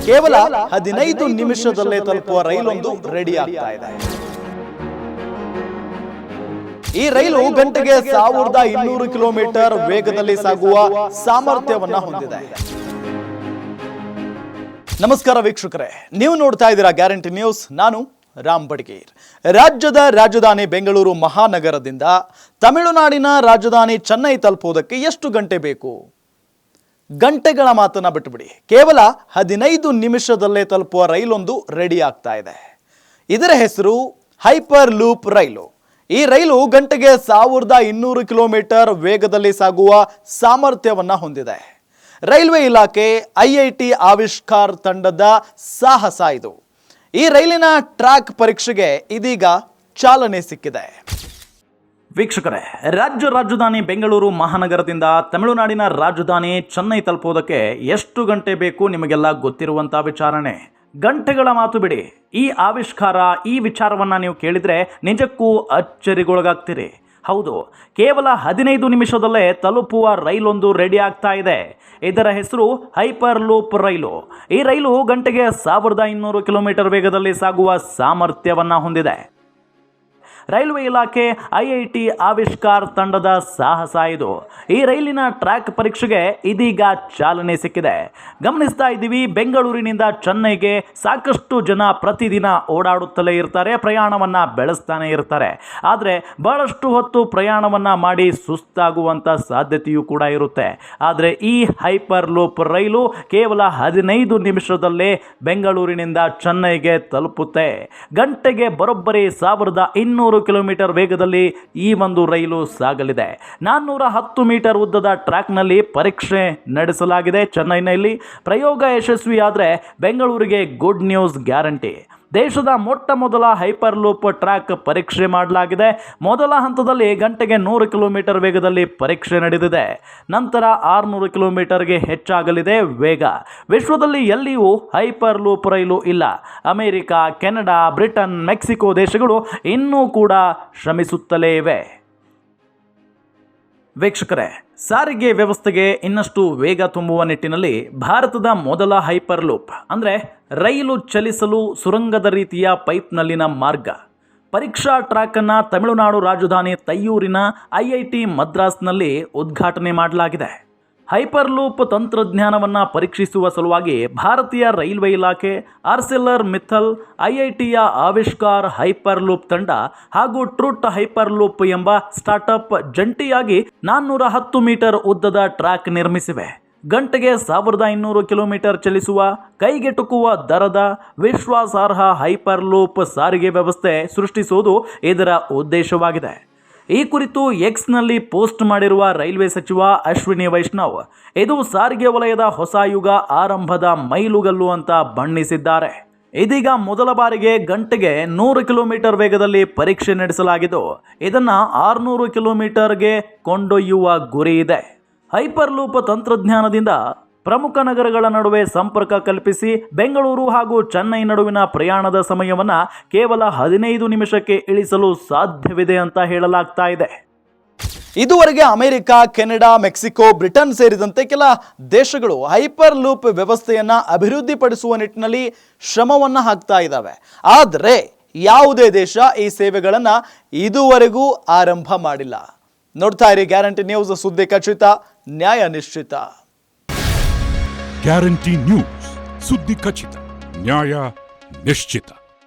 ಕೇವಲ 15 ನಿಮಿಷದಲ್ಲೇ ತಲುಪುವ ರೈಲೊಂದು ರೆಡಿ ಆಗ್ತಾ ಇದೆ. ಈ ರೈಲು ಗಂಟೆಗೆ 1200 ಕಿಲೋಮೀಟರ್ ವೇಗದಲ್ಲಿ ಸಾಗುವ ಸಾಮರ್ಥ್ಯವನ್ನ ಹೊಂದಿದೆ. ನಮಸ್ಕಾರ ವೀಕ್ಷಕರೇ, ನೀವು ನೋಡ್ತಾ ಇದ್ದೀರಾ ಗ್ಯಾರಂಟಿ ನ್ಯೂಸ್. ನಾನು ರಾಮ್ ಬಡ್ಗೇರ್. ರಾಜ್ಯದ ರಾಜಧಾನಿ ಬೆಂಗಳೂರು ಮಹಾನಗರದಿಂದ ತಮಿಳುನಾಡಿನ ರಾಜಧಾನಿ ಚೆನ್ನೈ ತಲುಪುವುದಕ್ಕೆ ಎಷ್ಟು ಗಂಟೆ ಬೇಕು? ಗಂಟೆಗಳ ಮಾತನ್ನ ಬಿಟ್ಟುಬಿಡಿ, ಕೇವಲ 15 ನಿಮಿಷದಲ್ಲೇ ತಲುಪುವ ರೈಲೊಂದು ರೆಡಿ ಆಗ್ತಾ ಇದೆ. ಇದರ ಹೆಸರು ಹೈಪರ್ ಲೂಪ್ ರೈಲು. ಈ ರೈಲು ಗಂಟೆಗೆ 1200 ಕಿಲೋಮೀಟರ್ ವೇಗದಲ್ಲಿ ಸಾಗುವ ಸಾಮರ್ಥ್ಯವನ್ನ ಹೊಂದಿದೆ. ರೈಲ್ವೆ ಇಲಾಖೆ ಐಐಟಿ ಆವಿಷ್ಕಾರ್ ತಂಡದ ಸಾಹಸ ಇದು. ಈ ರೈಲಿನ ಟ್ರ್ಯಾಕ್ ಪರೀಕ್ಷೆಗೆ ಇದೀಗ ಚಾಲನೆ ಸಿಕ್ಕಿದೆ. ವೀಕ್ಷಕರೇ, ರಾಜ್ಯ ರಾಜಧಾನಿ ಬೆಂಗಳೂರು ಮಹಾನಗರದಿಂದ ತಮಿಳುನಾಡಿನ ರಾಜಧಾನಿ ಚೆನ್ನೈ ತಲುಪುವುದಕ್ಕೆ ಎಷ್ಟು ಗಂಟೆ ಬೇಕು ನಿಮಗೆಲ್ಲ ಗೊತ್ತಿರುವಂಥ ವಿಚಾರಣೆ. ಗಂಟೆಗಳ ಮಾತು ಬಿಡಿ, ಈ ಆವಿಷ್ಕಾರ, ಈ ವಿಚಾರವನ್ನು ನೀವು ಕೇಳಿದರೆ ನಿಜಕ್ಕೂ ಅಚ್ಚರಿಗೊಳಗಾಗ್ತೀರಿ. ಹೌದು, ಕೇವಲ 15 ನಿಮಿಷದಲ್ಲೇ ತಲುಪುವ ರೈಲೊಂದು ರೆಡಿ ಆಗ್ತಾ ಇದೆ. ಇದರ ಹೆಸರು ಹೈಪರ್ ಲೂಪ್ ರೈಲು. ಈ ರೈಲು ಗಂಟೆಗೆ 1200 ಕಿಲೋಮೀಟರ್ ವೇಗದಲ್ಲಿ ಸಾಗುವ ಸಾಮರ್ಥ್ಯವನ್ನು ಹೊಂದಿದೆ. ರೈಲ್ವೆ ಇಲಾಖೆ ಐಐಟಿ ಆವಿಷ್ಕಾರ್ ತಂಡದ ಸಾಹಸ ಇದು. ಈ ರೈಲಿನ ಟ್ರ್ಯಾಕ್ ಪರೀಕ್ಷೆಗೆ ಇದೀಗ ಚಾಲನೆ ಸಿಕ್ಕಿದೆ. ಗಮನಿಸ್ತಾ ಇದ್ದೀವಿ, ಬೆಂಗಳೂರಿನಿಂದ ಚೆನ್ನೈಗೆ ಸಾಕಷ್ಟು ಜನ ಪ್ರತಿದಿನ ಓಡಾಡುತ್ತಲೇ ಇರ್ತಾರೆ, ಪ್ರಯಾಣವನ್ನು ಬೆಳೆಸ್ತಾನೆ ಇರ್ತಾರೆ. ಆದರೆ ಬಹಳಷ್ಟು ಹೊತ್ತು ಪ್ರಯಾಣವನ್ನು ಮಾಡಿ ಸುಸ್ತಾಗುವಂಥ ಸಾಧ್ಯತೆಯೂ ಕೂಡ ಇರುತ್ತೆ. ಆದರೆ ಈ ಹೈಪರ್ ಲೂಪ್ ರೈಲು ಕೇವಲ 15 ನಿಮಿಷದಲ್ಲೇ ಬೆಂಗಳೂರಿನಿಂದ ಚೆನ್ನೈಗೆ ತಲುಪುತ್ತೆ. ಗಂಟೆಗೆ ಬರೋಬ್ಬರಿ 1200 ಕಿಲೋಮೀಟರ್ ವೇಗದಲ್ಲಿ ಈ ಒಂದು ರೈಲು ಸಾಗಲಿದೆ. 410 ಮೀಟರ್ ಉದ್ದದ ಟ್ರ್ಯಾಕ್ನಲ್ಲಿ ಪರೀಕ್ಷೆ ನಡೆಸಲಾಗಿದೆ. ಚೆನ್ನೈನಲ್ಲಿ ಪ್ರಯೋಗ ಯಶಸ್ವಿಯಾದರೆ ಬೆಂಗಳೂರಿಗೆ ಗುಡ್ ನ್ಯೂಸ್ ಗ್ಯಾರಂಟಿ. ದೇಶದ ಮೊಟ್ಟ ಮೊದಲ ಹೈಪರ್ ಲೂಪ್ ಟ್ರ್ಯಾಕ್ ಪರೀಕ್ಷೆ ಮಾಡಲಾಗಿದೆ. ಮೊದಲ ಹಂತದಲ್ಲಿ ಗಂಟೆಗೆ 100 ಕಿಲೋಮೀಟರ್ ವೇಗದಲ್ಲಿ ಪರೀಕ್ಷೆ ನಡೆದಿದೆ. ನಂತರ 600 ಕಿಲೋಮೀಟರ್ಗೆ ಹೆಚ್ಚಾಗಲಿದೆ ವೇಗ. ವಿಶ್ವದಲ್ಲಿ ಎಲ್ಲಿಯೂ ಹೈಪರ್ ಲೂಪ್ ರೈಲು ಇಲ್ಲ. ಅಮೆರಿಕ, ಕೆನಡಾ, ಬ್ರಿಟನ್, ಮೆಕ್ಸಿಕೋ ದೇಶಗಳು ಇನ್ನೂ ಕೂಡ ಶ್ರಮಿಸುತ್ತಲೇ ಇವೆ. ವೀಕ್ಷಕರೇ, ಸಾರಿಗೆ ವ್ಯವಸ್ಥೆಗೆ ಇನ್ನಷ್ಟು ವೇಗ ತುಂಬುವ ನಿಟ್ಟಿನಲ್ಲಿ ಭಾರತದ ಮೊದಲ ಹೈಪರ್ ಲೂಪ್ ಅಂದರೆ ರೈಲು ಚಲಿಸಲು ಸುರಂಗದ ರೀತಿಯ ಪೈಪ್ನಲ್ಲಿನ ಮಾರ್ಗ ಪರೀಕ್ಷಾ ಟ್ರ್ಯಾಕನ್ನು ತಮಿಳುನಾಡು ರಾಜಧಾನಿ ತೈಯೂರಿನ ಐಐಟಿ ಮದ್ರಾಸ್ನಲ್ಲಿ ಉದ್ಘಾಟನೆ ಮಾಡಲಾಗಿದೆ. ಹೈಪರ್ ಲೂಪ್ ತಂತ್ರಜ್ಞಾನವನ್ನು ಪರೀಕ್ಷಿಸುವ ಸಲುವಾಗಿ ಭಾರತೀಯ ರೈಲ್ವೆ ಇಲಾಖೆ, ಆರ್ಸೆಲರ್ ಮಿತ್ತಲ್, ಐಐಟಿಯ ಆವಿಷ್ಕಾರ್ ಹೈಪರ್ ಲೂಪ್ ತಂಡ ಹಾಗೂ ಟ್ರೂಟ್ ಹೈಪರ್ ಲೂಪ್ ಎಂಬ ಸ್ಟಾರ್ಟ್ಅಪ್ ಜಂಟಿಯಾಗಿ 410 ಮೀಟರ್ ಉದ್ದದ ಟ್ರ್ಯಾಕ್ ನಿರ್ಮಿಸಿವೆ. ಗಂಟೆಗೆ 1200 ಕಿಲೋಮೀಟರ್ ಚಲಿಸುವ, ಕೈಗೆಟುಕುವ ದರದ, ವಿಶ್ವಾಸಾರ್ಹ ಹೈಪರ್ ಲೂಪ್ ಸಾರಿಗೆ ವ್ಯವಸ್ಥೆ ಸೃಷ್ಟಿಸುವುದು ಇದರ ಉದ್ದೇಶವಾಗಿದೆ. ಈ ಕುರಿತು ಎಕ್ಸ್ನಲ್ಲಿ ಪೋಸ್ಟ್ ಮಾಡಿರುವ ರೈಲ್ವೆ ಸಚಿವ ಅಶ್ವಿನಿ ವೈಷ್ಣವ್, ಇದು ಸಾರಿಗೆ ವಲಯದ ಹೊಸ ಯುಗ ಆರಂಭದ ಮೈಲುಗಲ್ಲು ಅಂತ ಬಣ್ಣಿಸಿದ್ದಾರೆ. ಇದೀಗ ಮೊದಲ ಬಾರಿಗೆ ಗಂಟೆಗೆ 100 ಕಿಲೋಮೀಟರ್ ವೇಗದಲ್ಲಿ ಪರೀಕ್ಷೆ ನಡೆಸಲಾಗಿದ್ದು, ಇದನ್ನು 600 ಕಿಲೋಮೀಟರ್ಗೆ ಕೊಂಡೊಯ್ಯುವ ಗುರಿ ಇದೆ. ಹೈಪರ್ ಲೂಪ್ ತಂತ್ರಜ್ಞಾನದಿಂದ ಪ್ರಮುಖ ನಗರಗಳ ನಡುವೆ ಸಂಪರ್ಕ ಕಲ್ಪಿಸಿ ಬೆಂಗಳೂರು ಹಾಗೂ ಚೆನ್ನೈ ನಡುವಿನ ಪ್ರಯಾಣದ ಸಮಯವನ್ನು ಕೇವಲ 15 ನಿಮಿಷಕ್ಕೆ ಇಳಿಸಲು ಸಾಧ್ಯವಿದೆ ಅಂತ ಹೇಳಲಾಗ್ತಾ ಇದೆ. ಇದುವರೆಗೆ ಅಮೆರಿಕ, ಕೆನಡಾ, ಮೆಕ್ಸಿಕೋ, ಬ್ರಿಟನ್ ಸೇರಿದಂತೆ ಕೆಲ ದೇಶಗಳು ಹೈಪರ್ ಲೂಪ್ ವ್ಯವಸ್ಥೆಯನ್ನು ಅಭಿವೃದ್ಧಿಪಡಿಸುವ ನಿಟ್ಟಿನಲ್ಲಿ ಶ್ರಮವನ್ನು ಹಾಕ್ತಾ ಇದ್ದಾವೆ. ಆದರೆ ಯಾವುದೇ ದೇಶ ಈ ಸೇವೆಗಳನ್ನು ಇದುವರೆಗೂ ಆರಂಭ ಮಾಡಿಲ್ಲ. ನೋಡ್ತಾ ಇರಿ ಗ್ಯಾರಂಟಿ ನ್ಯೂಸ್, ಸುದ್ದಿ ಖಚಿತ, ನ್ಯಾಯ ನಿಶ್ಚಿತ. ಗ್ಯಾರಂಟಿ ನ್ಯೂಸ್, ಸುದ್ದಿ ಖಚಿತ, ನ್ಯಾಯ ನಿಶ್ಚಿತ.